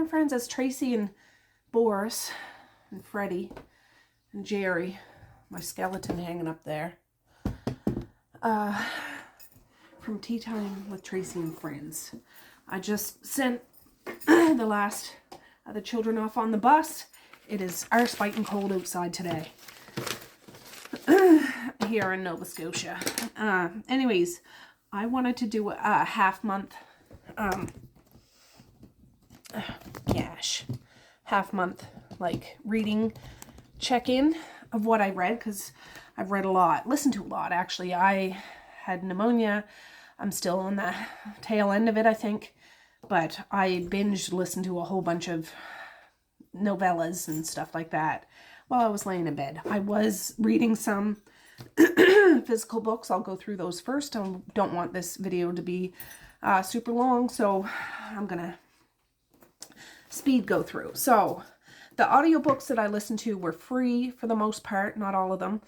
my friends as Tracey and Boris and Freddie and Jerry. My skeleton hanging up there. From Tea Time with Tracey and Friends. I just sent the last of the children off on the bus. It is arse biting cold outside today. Here in Nova Scotia. Anyways, I wanted to do a half-month half-month like reading check-in of what I read, because I've read a lot, listened to a lot actually. I had pneumonia. I'm still on the tail end of it, I think, but I binged listened to a whole bunch of novellas and stuff like that while I was laying in bed. I was reading some physical books. I'll go through those first. I don't want this video to be super long, so I'm gonna speed go through. So the audiobooks that I listened to were free for the most part, not all of them,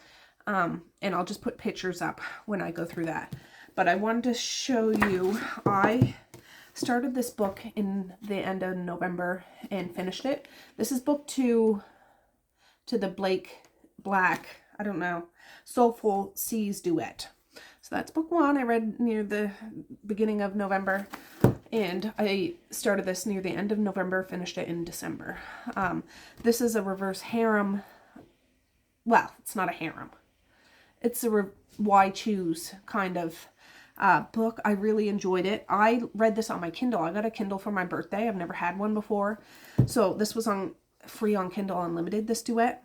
and I'll just put pictures up when I go through that. But I wanted to show you, I started this book in the end of November and finished it. This is book 2 to the Blake Black, I don't know, Soulful Seas Duet. So that's book 1. I read near the beginning of November, and I started this near the end of November, finished it in December. This is a reverse harem. Well, it's not a harem. It's a why choose kind of book. I really enjoyed it. I read this on my Kindle. I got a Kindle for my birthday. I've never had one before. So this was on free on Kindle Unlimited, this duet.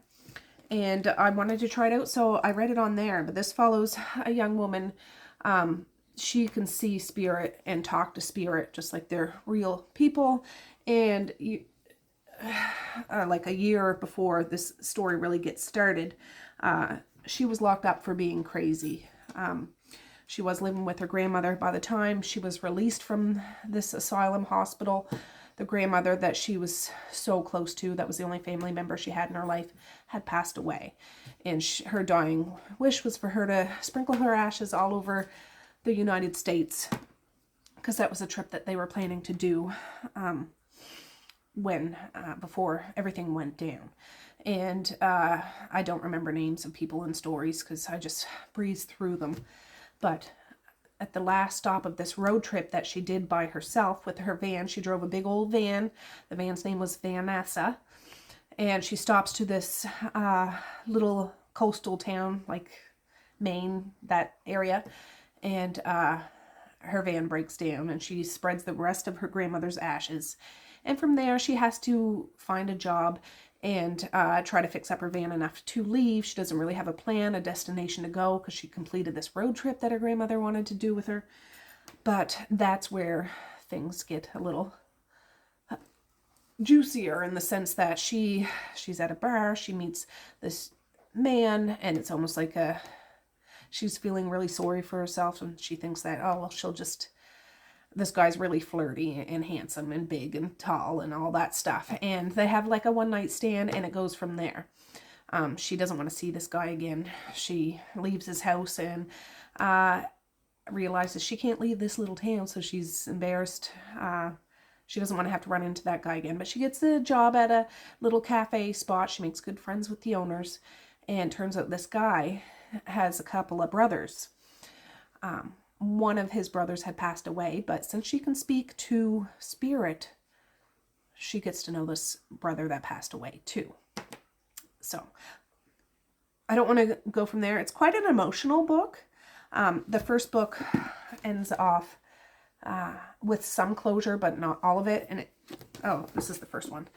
And I wanted to try it out, so I read it on there. But this follows a young woman. She can see spirit and talk to spirit just like they're real people. And like a year before this story really gets started, she was locked up for being crazy. She was living with her grandmother. By the time she was released from this asylum hospital, the grandmother that she was so close to, that was the only family member she had in her life, had passed away. And her dying wish was for her to sprinkle her ashes all over the United States, because that was a trip that they were planning to do before everything went down. And I don't remember names of people and stories because I just breezed through them. But at the last stop of this road trip that she did by herself with her van, she drove a big old van. The van's name was Vanessa. And she stops to this little coastal town, like Maine, that area. And her van breaks down and she spreads the rest of her grandmother's ashes. And from there, she has to find a job and try to fix up her van enough to leave. She doesn't really have a plan, a destination to go, because she completed this road trip that her grandmother wanted to do with her. But that's where things get a little juicier, in the sense that she's at a bar, she meets this man, and it's almost like she's feeling really sorry for herself, and she thinks that, oh, well, this guy's really flirty and handsome and big and tall and all that stuff. And they have like a one-night stand, and it goes from there. She doesn't want to see this guy again. She leaves his house and realizes she can't leave this little town, so she's embarrassed. She doesn't want to have to run into that guy again. But she gets a job at a little cafe spot. She makes good friends with the owners. And turns out this guy has a couple of brothers. One of his brothers had passed away, but since she can speak to spirit, she gets to know this brother that passed away too. So I don't want to go from there. It's quite an emotional book. The first book ends off with some closure, but not all of it. And this is the first one.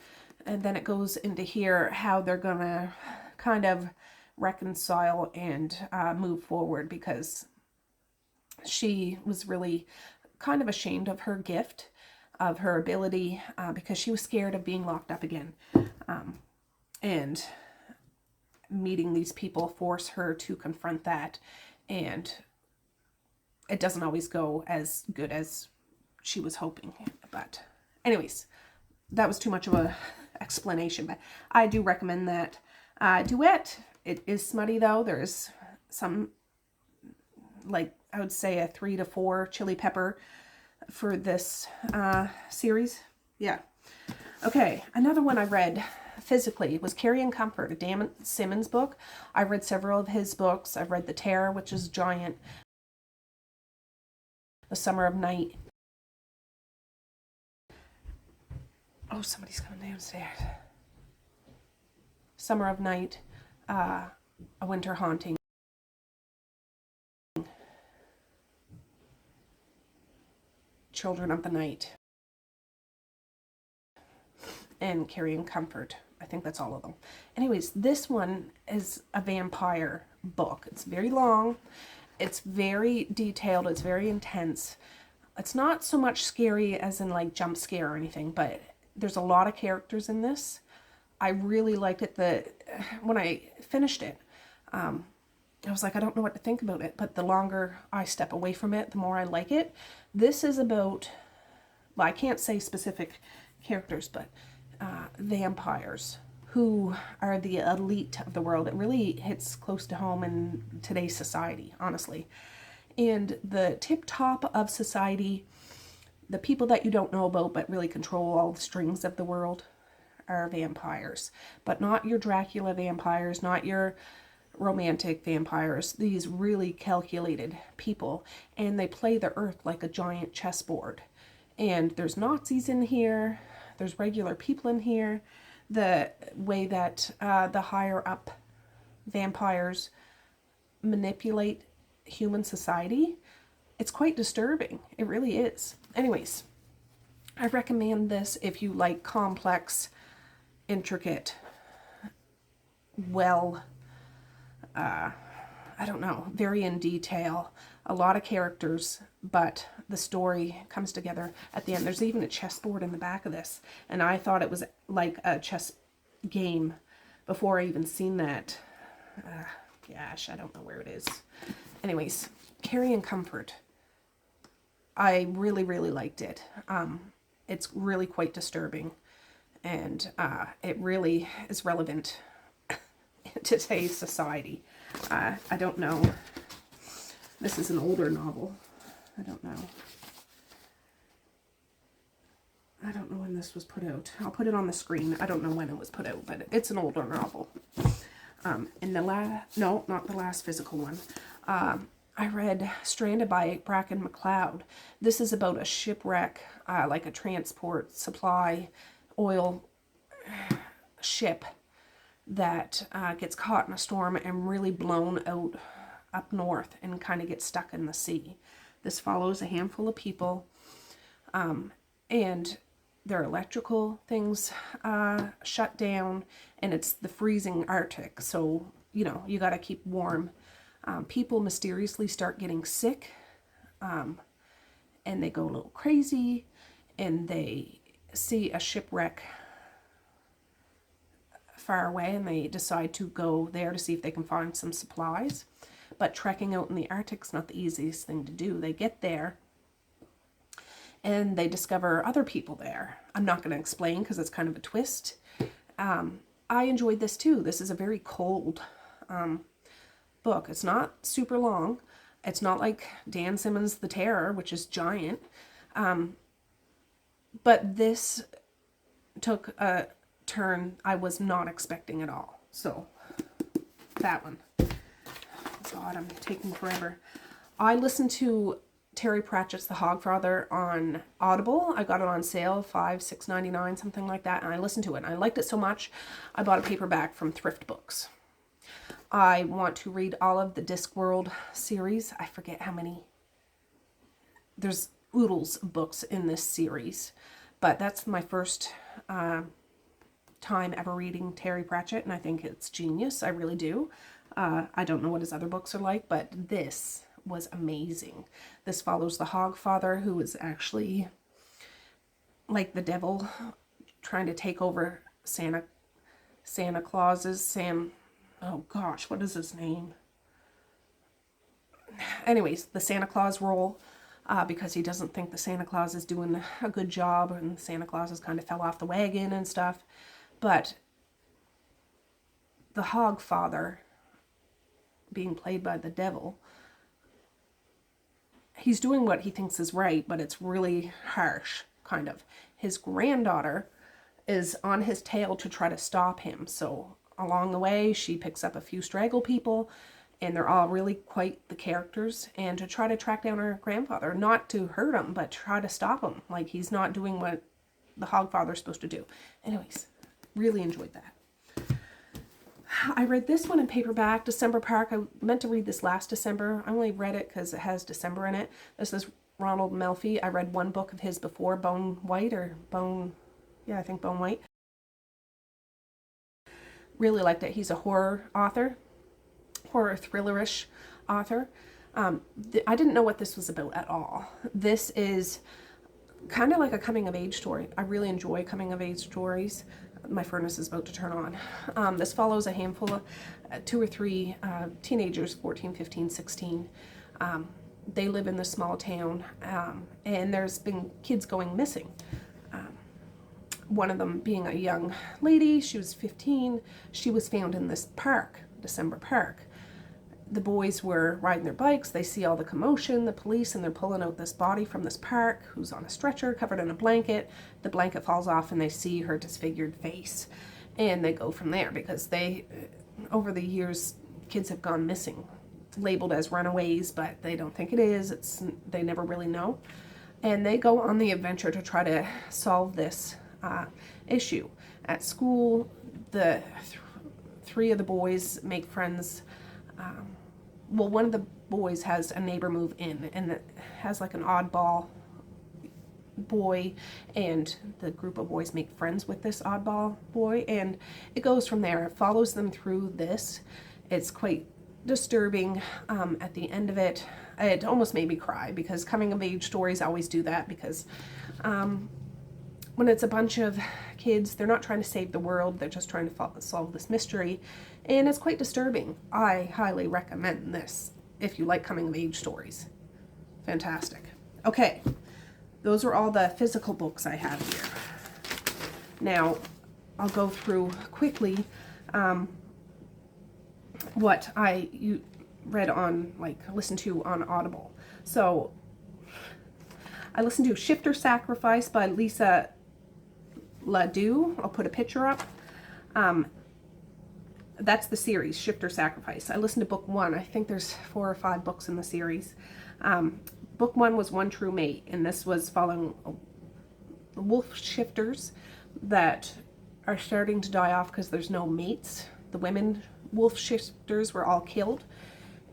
And then it goes into here how they're going to kind of reconcile and move forward, because she was really kind of ashamed of her gift, of her ability, because she was scared of being locked up again. And meeting these people force her to confront that. And it doesn't always go as good as she was hoping. But anyways, that was too much of a explanation. But I do recommend that duet. It is smutty though. There's some, like, I would say a 3 to 4 chili pepper for this series. Yeah. Okay, another one I read physically was Carrie and Comfort, a Dan Simmons book. I read several of his books. I've read The Terror, which is giant, The Summer of Night. Oh, somebody's coming downstairs. Summer of Night, A Winter Haunting. Children of the Night. And Carrie and Comfort. I think that's all of them. Anyways, this one is a vampire book. It's very long. It's very detailed. It's very intense. It's not so much scary as in like jump scare or anything, but there's a lot of characters in this. I really liked it. When I finished it, I was like, I don't know what to think about it, but the longer I step away from it, the more I like it. This is about, well, I can't say specific characters, but vampires who are the elite of the world. It really hits close to home in today's society, honestly. And the tip top of society, the people that you don't know about but really control all the strings of the world, are vampires. But not your Dracula vampires, not your romantic vampires. These really calculated people. And they play the earth like a giant chessboard. And there's Nazis in here. There's regular people in here. The way that the higher up vampires manipulate human society, it's quite disturbing. It really is. Anyways, I recommend this if you like complex, intricate, I don't know, very in detail, a lot of characters, but the story comes together at the end. There's even a chessboard in the back of this, and I thought it was like a chess game before I even seen that. Gosh, I don't know where it is. Anyways, Carrie and Comfort. I really, really liked it. It's really quite disturbing, and it really is relevant in today's society. I don't know. This is an older novel. I don't know. I don't know when this was put out. I'll put it on the screen. I don't know when it was put out, but it's an older novel. And not the last physical one. I read Stranded by Bracken McLeod. This is about a shipwreck, like a transport supply oil ship that gets caught in a storm and really blown out up north and kind of gets stuck in the sea. This follows a handful of people, and their electrical things shut down, and it's the freezing Arctic, so you know you got to keep warm. People mysteriously start getting sick, and they go a little crazy, and they see a shipwreck far away, and they decide to go there to see if they can find some supplies. But trekking out in the Arctic's not the easiest thing to do. They get there, and they discover other people there. I'm not going to explain because it's kind of a twist. I enjoyed this too. This is a very cold book. It's not super long. It's not like Dan Simmons' The Terror, which is giant. But this took a turn I was not expecting at all. So, that one. God, I'm taking forever. I listened to Terry Pratchett's The Hogfather on Audible. I got it on sale, $6.99, something like that, and I listened to it. And I liked it so much, I bought a paperback from Thrift Books. I want to read all of the Discworld series. I forget how many. There's oodles of books in this series, but that's my first time ever reading Terry Pratchett, and I think it's genius. I really do. I don't know what his other books are like, but this was amazing. This follows the Hogfather, who is actually like the devil trying to take over Santa Claus's oh gosh, what is his name? Anyways, the Santa Claus role, because he doesn't think the Santa Claus is doing a good job, and Santa Claus has kind of fell off the wagon and stuff. But the Hogfather, being played by the devil, he's doing what he thinks is right, but it's really harsh, kind of. His granddaughter is on his tail to try to stop him. So along the way, she picks up a few straggle people, and they're all really quite the characters, and to try to track down her grandfather, not to hurt him, but try to stop him. Like, he's not doing what the Hogfather's supposed to do. Anyways, really enjoyed that. I read this one in paperback, December Park. I meant to read this last December. I only read it because it has December in it. This is Ronald Melfi. I read one book of his before, Bone White, I think Bone White. Really liked it. He's a horror author, horror thrillerish author. I didn't know what this was about at all. This is kind of like a coming of age story. I really enjoy coming of age stories. My furnace is about to turn on. This follows a handful of 2 or 3 teenagers, 14, 15, 16. They live in this small town, and there's been kids going missing. One of them being a young lady, she was 15. She was found in this park, December Park. The boys were riding their bikes. They see all the commotion, the police, and they're pulling out this body from this park who's on a stretcher covered in a blanket. The blanket falls off and they see her disfigured face. And they go from there because over the years, kids have gone missing, labeled as runaways, but they don't think it is. They never really know. And they go on the adventure to try to solve this issue. At school, the 3 of the boys make friends. One of the boys has a neighbor move in, and it has like an oddball boy, and the group of boys make friends with this oddball boy, and it goes from there. It follows them through this. It's quite disturbing. At the end of it, it almost made me cry, because coming of age stories always do that, because when it's a bunch of kids, they're not trying to save the world, they're just trying to solve this mystery, and it's quite disturbing. I highly recommend this if you like coming of age stories. Fantastic. Okay, those are all the physical books I have here. Now, I'll go through quickly what I read on, listened to on Audible. So, I listened to Shifter Sacrifice by Lisa Ladue. I'll put a picture up. That's the series, Shifter Sacrifice. I listened to book 1. I think there's 4 or 5 books in the series. Book 1 was One True Mate, and this was following the wolf shifters that are starting to die off because there's no mates. The women wolf shifters were all killed,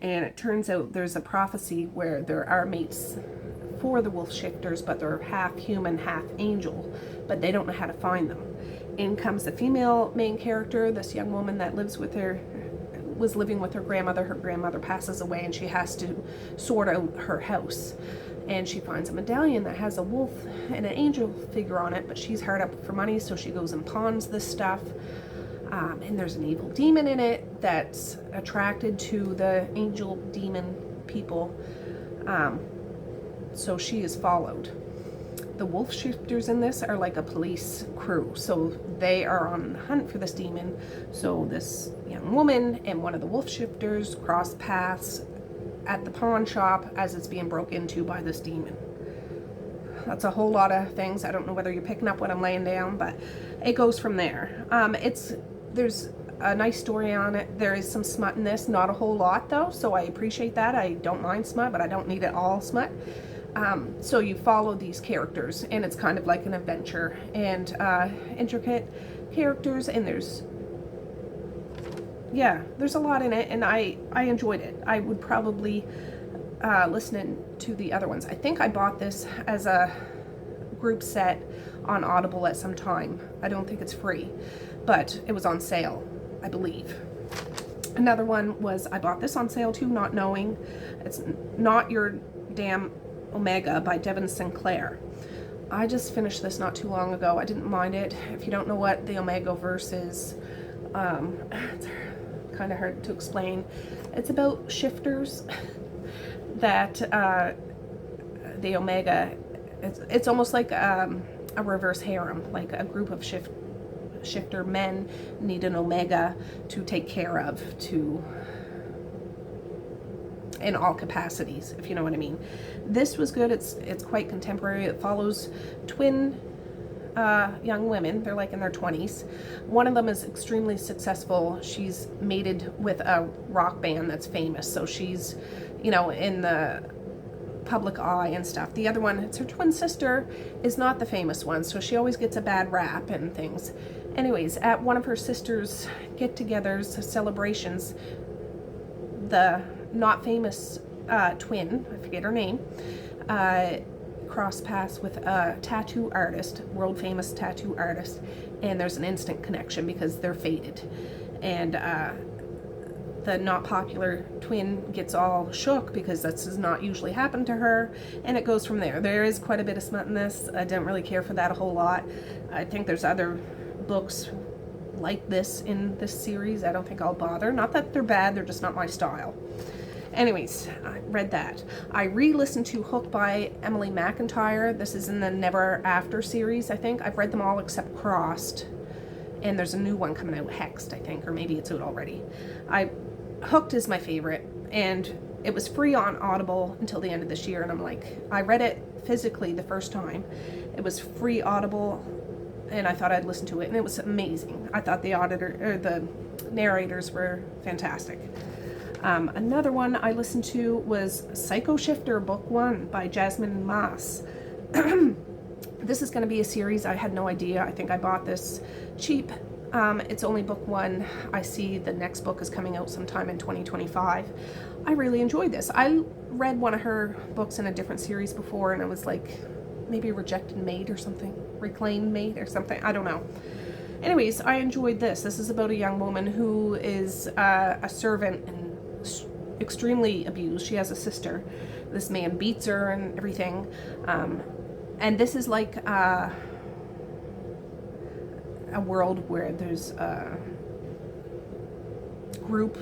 and it turns out there's a prophecy where there are mates for the wolf shifters, but they're half human, half angel, but they don't know how to find them. In comes the female main character, this young woman that was living with her grandmother. Her grandmother passes away, and she has to sort out her house. And she finds a medallion that has a wolf and an angel figure on it, but she's hard up for money, so she goes and pawns this stuff. And there's an evil demon in it that's attracted to the angel demon people. So she is followed. The wolf shifters in this are like a police crew, so they are on the hunt for this demon. So this young woman and one of the wolf shifters cross paths at the pawn shop as it's being broke into by this demon. That's a whole lot of things. I don't know whether you're picking up what I'm laying down, but it goes from there. There's a nice story on it. There is some smut in this, not a whole lot though, so I appreciate that. I don't mind smut, but I don't need it all smut. So you follow these characters, and it's kind of like an adventure, and intricate characters, and there's a lot in it, and I enjoyed it. I would probably listen to the other ones. I think I bought this as a group set on Audible at some time. I don't think it's free, but it was on sale, I believe. Another one was, I bought this on sale too, not knowing. It's Not Your Damn Omega by Devin Sinclair. I just finished this not too long ago. I didn't mind it. If you don't know what the Omega verse is, it's kind of hard to explain. It's about shifters that the Omega, it's almost like a reverse harem, like a group of shifter men need an Omega to take care of, in all capacities, if you know what I mean. This was good. It's quite contemporary. It follows twin young women. They're like in their 20s. One of them is extremely successful. She's mated with a rock band that's famous, so she's, you know, in the public eye and stuff. The other one, it's her twin sister, is not the famous one, so she always gets a bad rap and things. Anyways, at one of her sister's get-togethers, celebrations, the not famous twin, I forget her name, cross paths with a tattoo artist, world famous tattoo artist, and there's an instant connection because they're fated. And the not popular twin gets all shook because this does not usually happen to her, and it goes from there. There is quite a bit of smut in this. I didn't really care for that a whole lot. I think there's other books like this in this series. I don't think I'll bother. Not that they're bad, they're just not my style. Anyways, I read that. I re-listened to Hook by Emily McIntyre. This is in the Never After series, I think. I've read them all except Crossed. And there's a new one coming out, Hexed, I think, or maybe it's out already. Hooked is my favorite, and it was free on Audible until the end of this year, and I'm like, I read it physically the first time. It was free Audible, and I thought I'd listen to it, and it was amazing. I thought the narrators were fantastic. Another one I listened to was Psycho Shifter Book 1 by Jasmine Maas. This is going to be a series. I had no idea. I think I bought this cheap. It's only book 1. I see the next book is coming out sometime in 2025. I really enjoyed this. I read one of her books in a different series before, and it was like maybe Rejected Mate or something. Reclaimed Mate or something. I don't know. Anyways, I enjoyed this. This is about a young woman who is a servant and extremely abused. She has a sister. This man beats her and everything. And this is like a world where there's a group,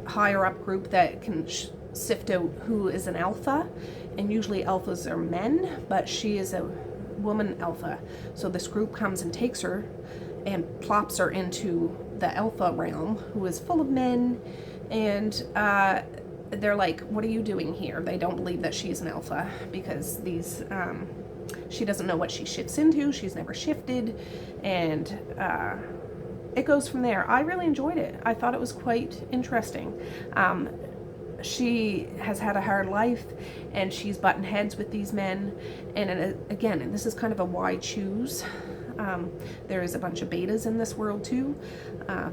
higher up group, that can sift out who is an alpha, and usually alphas are men, but she is a woman alpha. So this group comes and takes her and plops her into the alpha realm, who is full of men, and they're like, what are you doing here? They don't believe that she's an alpha because these she doesn't know what she shifts into. She's never shifted, and it goes from there. I really enjoyed it. I thought it was quite interesting. She has had a hard life, and she's butting heads with these men, and again, this is kind of a wide choose. There is a bunch of betas in this world too,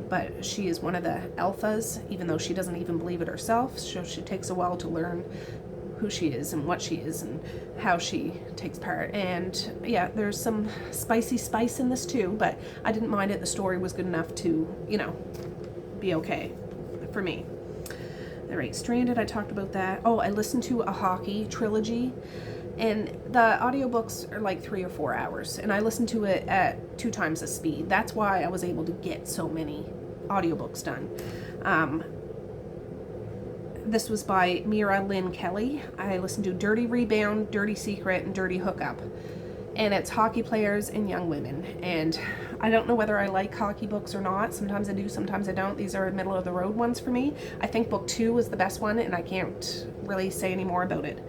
but she is one of the alphas, even though she doesn't even believe it herself. So she takes a while to learn who she is and what she is and how she takes part. And yeah, there's some spicy spice in this too, but I didn't mind it. The story was good enough to, you know, be okay for me. All right, Stranded, I talked about that. Oh, I listened to a hockey trilogy, and the audiobooks are like 3 or 4 hours, and I listened to it at 2 times the speed. That's why I was able to get so many audiobooks done. This was by Mira Lynn Kelly. I listened to Dirty Rebound, Dirty Secret, and Dirty Hookup. And it's hockey players and young women. And I don't know whether I like hockey books or not. Sometimes I do, sometimes I don't. These are middle of the road ones for me. I think book 2 was the best one, and I can't really say any more about it.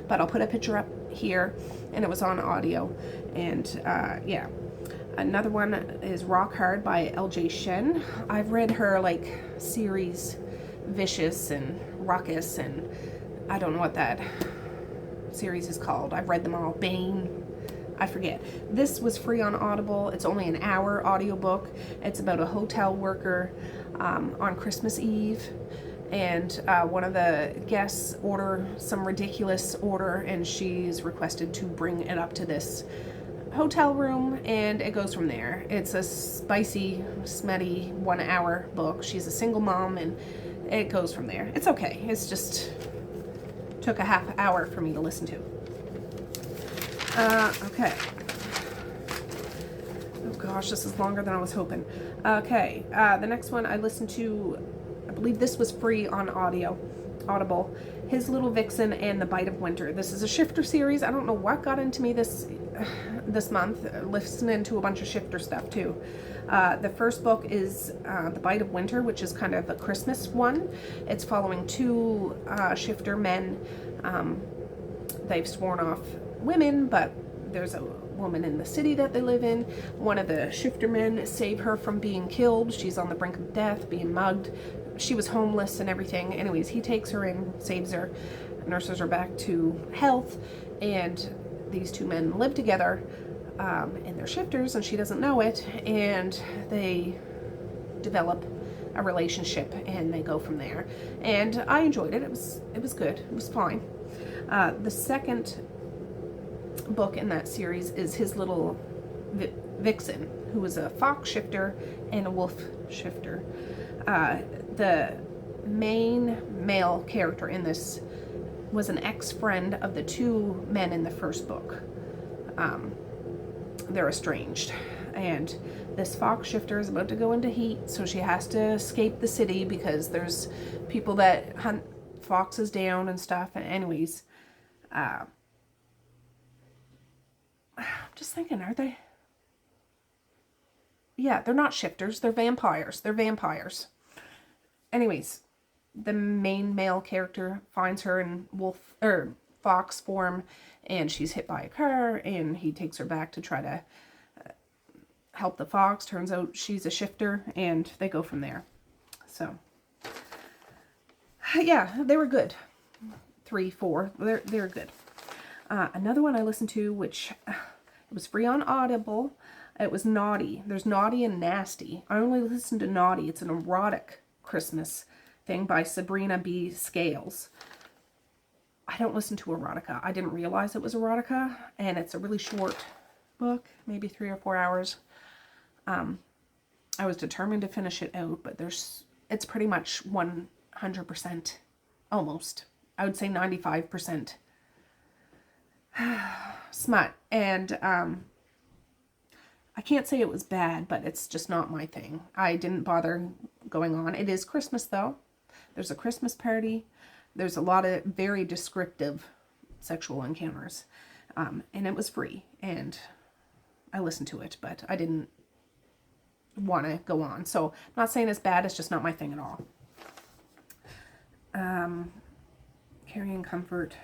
But I'll put a picture up here, and it was on audio. And yeah. Another one is Rock Hard by LJ Shen. I've read her like series Vicious and Ruckus, and I don't know what that series is called. I've read them all. Bane, I forget. This was free on Audible. It's only an hour audiobook. It's about a hotel worker on Christmas Eve, and one of the guests order some ridiculous order, and she's requested to bring it up to this hotel room, and it goes from there. It's a spicy, smutty 1 hour book. She's a single mom, and it goes from there. It's okay. It's just took a half hour for me to listen to. Okay. Oh gosh, this is longer than I was hoping. Okay, the next one I listened to, I believe this was free on Audible. His Little Vixen and the Bite of Winter. This is a shifter series. I don't know what got into me this month, listening to a bunch of shifter stuff too. The first book is The Bite of Winter, which is kind of a Christmas one. It's following 2 shifter men. They've sworn off women, but there's a woman in the city that they live in. One of the shifter men save her from being killed. She's on the brink of death, being mugged. She was homeless and everything. Anyways, he takes her in, saves her, nurses her back to health, and these two men live together, and they're shifters, and she doesn't know it, and they develop a relationship, and they go from there. And I enjoyed it. It was good. It was fine. The second book in that series is his little vixen, who is a fox shifter and a wolf shifter. The main male character in this was an ex-friend of the two men in the first book. They're estranged, and this fox shifter is about to go into heat, so she has to escape the city because there's people that hunt foxes down and stuff. And anyways, I'm just thinking, are they? Yeah, they're not shifters, they're vampires. They're vampires. Anyways, the main male character finds her in wolf or fox form, and she's hit by a car, and he takes her back to try to help the fox. Turns out she's a shifter, and they go from there. So yeah, they were good. 3, 4, they're good. Another one I listened to, which it was free on Audible. It was Naughty. There's Naughty and Nasty. I only listened to Naughty. It's an erotic Christmas thing by Sabrina B. Scales. I don't listen to erotica. I didn't realize it was erotica, and it's a really short book, maybe 3 or 4 hours. I was determined to finish it out, but it's pretty much 100%, almost. I would say 95% smut, and I can't say it was bad, but it's just not my thing. I didn't bother going on. It is Christmas, though. There's a Christmas party. There's a lot of very descriptive sexual encounters, and it was free, and I listened to it, but I didn't want to go on. So I'm not saying it's bad, it's just not my thing at all. Carrying Comfort,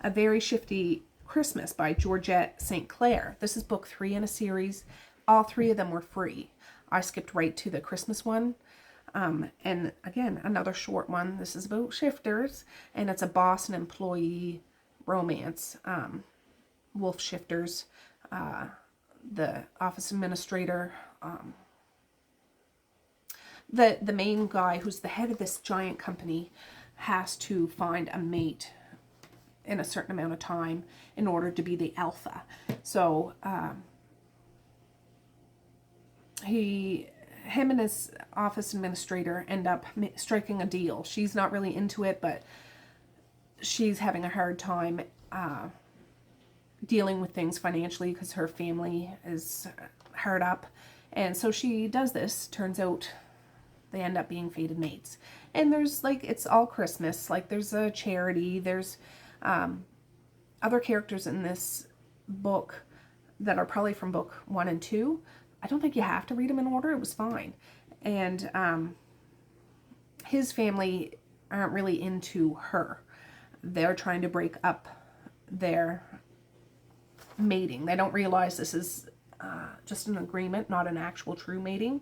A Very Shifty Christmas by Georgette St. Clair. This is book 3 in a series. All 3 of them were free. I skipped right to the Christmas one. And again, another short one. This is about shifters, and it's a boss and employee romance. Wolf shifters, the office administrator, the main guy who's the head of this giant company has to find a mate in a certain amount of time in order to be the alpha. So him and his office administrator end up striking a deal. She's not really into it, but she's having a hard time dealing with things financially because her family is hard up. And so she does this. Turns out they end up being fated mates. And there's it's all Christmas. There's a charity. There's other characters in this book that are probably from book 1 and 2. I don't think you have to read them in order. It was fine. And his family aren't really into her. They're trying to break up their mating. They don't realize this is just an agreement, not an actual true mating.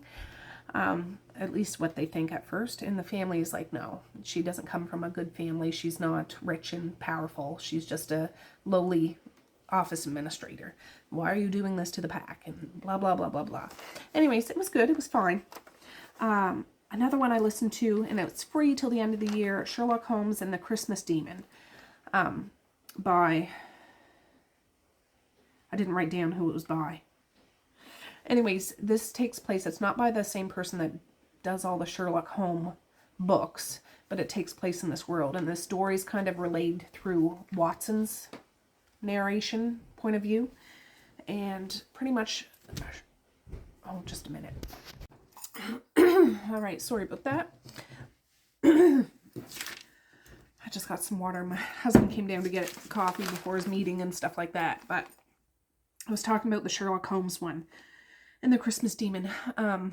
At least what they think at first. And the family is like, no, she doesn't come from a good family. She's not rich and powerful. She's just a lowly office administrator. Why are you doing this to the pack? And blah, blah, blah, blah, blah. Anyways, it was good. It was fine. Another one I listened to, and it's free till the end of the year, Sherlock Holmes and the Christmas Demon, by, I didn't write down who it was by. Anyways, this takes place, it's not by the same person that does all the Sherlock Holmes books, but it takes place in this world, and the story is kind of relayed through Watson's narration point of view, and pretty much, oh, just a minute. All right, sorry about that. I just got some water. My husband came down to get coffee before his meeting and stuff like that, but I was talking about the Sherlock Holmes one and the Christmas Demon. A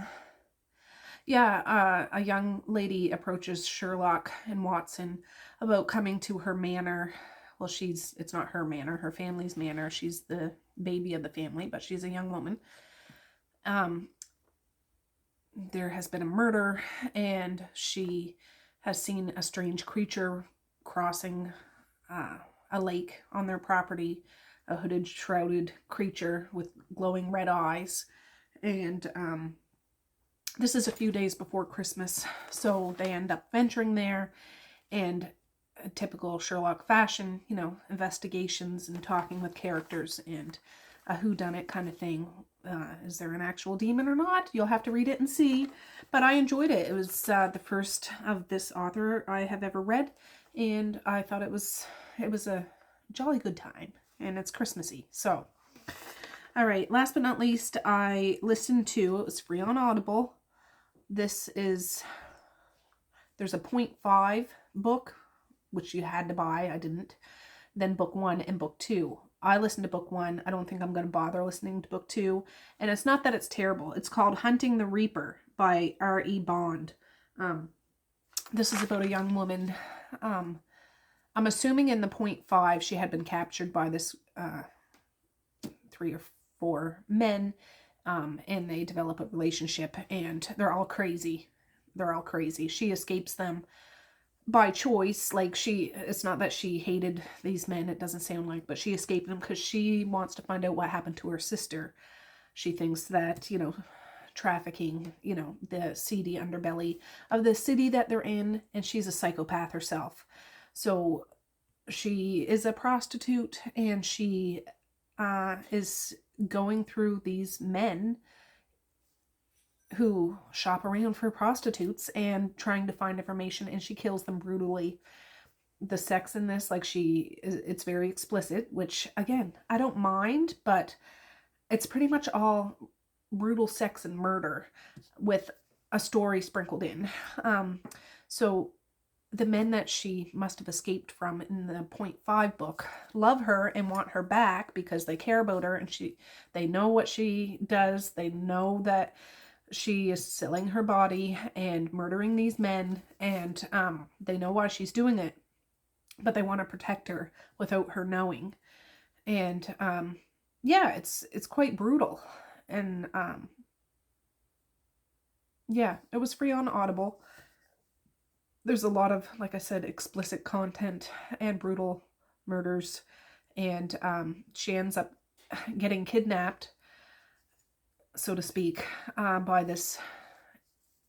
young lady approaches Sherlock and Watson about coming to her manor well, it's not her manor, her family's manor. She's the baby of the family, but she's a young woman. There has been a murder, and she has seen a strange creature crossing a lake on their property, a hooded, shrouded creature with glowing red eyes. And this is a few days before Christmas, so they end up venturing there, and a typical Sherlock fashion, you know, investigations and talking with characters and a whodunit kind of thing. Is there an actual demon or not? You'll have to read it and see. But I enjoyed it. It was the first of this author I have ever read, and I thought it was a jolly good time, and it's Christmassy. So, all right. Last but not least, I listened to, it was free on Audible. There's a 0.5 book, which you had to buy. I didn't. Then book 1 and book 2. I listened to book 1. I don't think I'm going to bother listening to book 2. And it's not that it's terrible. It's called Hunting the Reaper by R.E. Bond. This is about a young woman. I'm assuming in the 0.5 she had been captured by this 3 or 4 men. And they develop a relationship, and they're all crazy. She escapes them by choice. Like, it's not that she hated these men, it doesn't sound like, but she escaped them because she wants to find out what happened to her sister. She thinks that, you know, trafficking, you know, the seedy underbelly of the city that they're in, and she's a psychopath herself. So she is a prostitute, and she is going through these men who shop around for prostitutes and trying to find information, and she kills them brutally. The sex in this, like, it's very explicit, which again, I don't mind, but it's pretty much all brutal sex and murder with a story sprinkled in. So the men that she must have escaped from in the 0.5 book love her and want her back because they care about her, and they know what she does. They know that she is selling her body and murdering these men, and they know why she's doing it, but they want to protect her without her knowing. And yeah, it's quite brutal. And yeah, it was free on Audible. There's a lot of, like I said, explicit content and brutal murders. And she ends up getting kidnapped, so to speak, by this,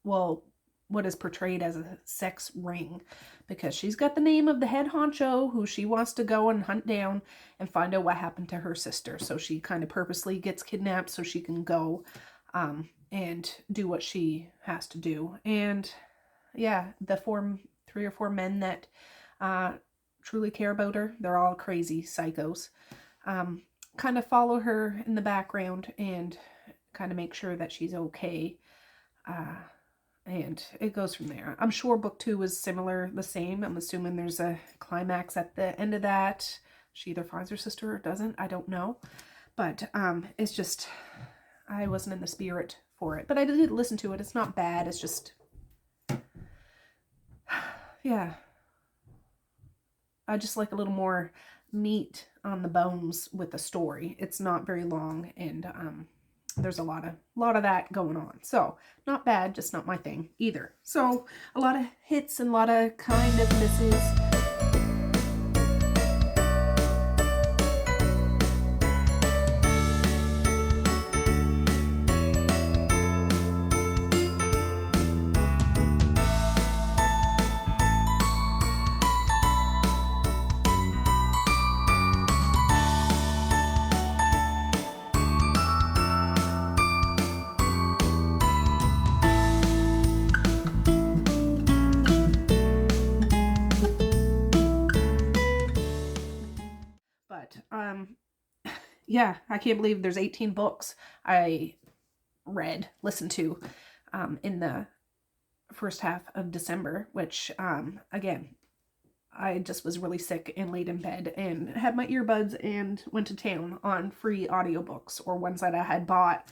well, what is portrayed as a sex ring, because she's got the name of the head honcho who she wants to go and hunt down and find out what happened to her sister. So she kind of purposely gets kidnapped so she can go and do what she has to do. And yeah, the 3 or 4 men that truly care about her, they're all crazy psychos. Kind of follow her in the background and kind of make sure that she's okay. And it goes from there. I'm sure book 2 was the same. I'm assuming there's a climax at the end of that. She either finds her sister or doesn't. I don't know. But it's just, I wasn't in the spirit for it. But I did listen to it. It's not bad. It's just, yeah. I just like a little more meat on the bones with the story. It's not very long, and there's a lot of that going on. So not bad, just not my thing either. So a lot of hits and a lot of kind of misses. Yeah, I can't believe there's 18 books I listened to in the first half of December, which, again, I just was really sick and laid in bed and had my earbuds and went to town on free audiobooks or ones that I had bought.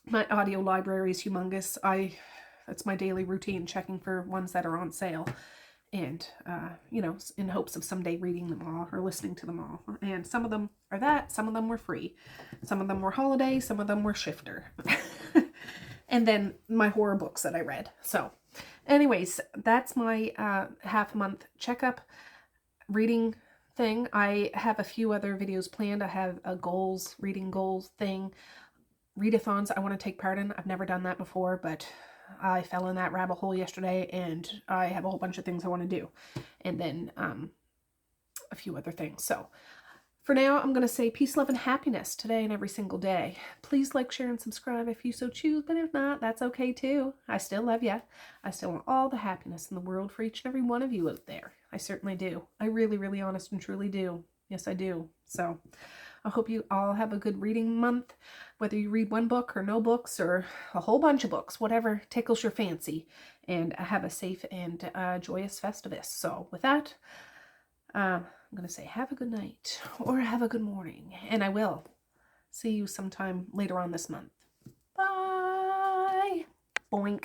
My audio library is humongous. That's my daily routine, checking for ones that are on sale. and, you know, in hopes of someday reading them all or listening to them all. And some of them are that, some of them were free. Some of them were holiday, some of them were shifter. And then my horror books that I read. So anyways, that's my half-month checkup reading thing. I have a few other videos planned. I have a reading goals thing, readathons I want to take part in. I've never done that before, but I fell in that rabbit hole yesterday, and I have a whole bunch of things I want to do, and then a few other things. So for now, I'm going to say peace, love, and happiness today and every single day. Please like, share, and subscribe if you so choose, but if not, that's okay too. I still love you. I still want all the happiness in the world for each and every one of you out there. I certainly do. I really, really honest and truly do. Yes, I do. So I hope you all have a good reading month, whether you read one book or no books or a whole bunch of books, whatever tickles your fancy, and have a safe and joyous Festivus. So with that, I'm going to say have a good night or have a good morning, and I will see you sometime later on this month. Bye! Boink.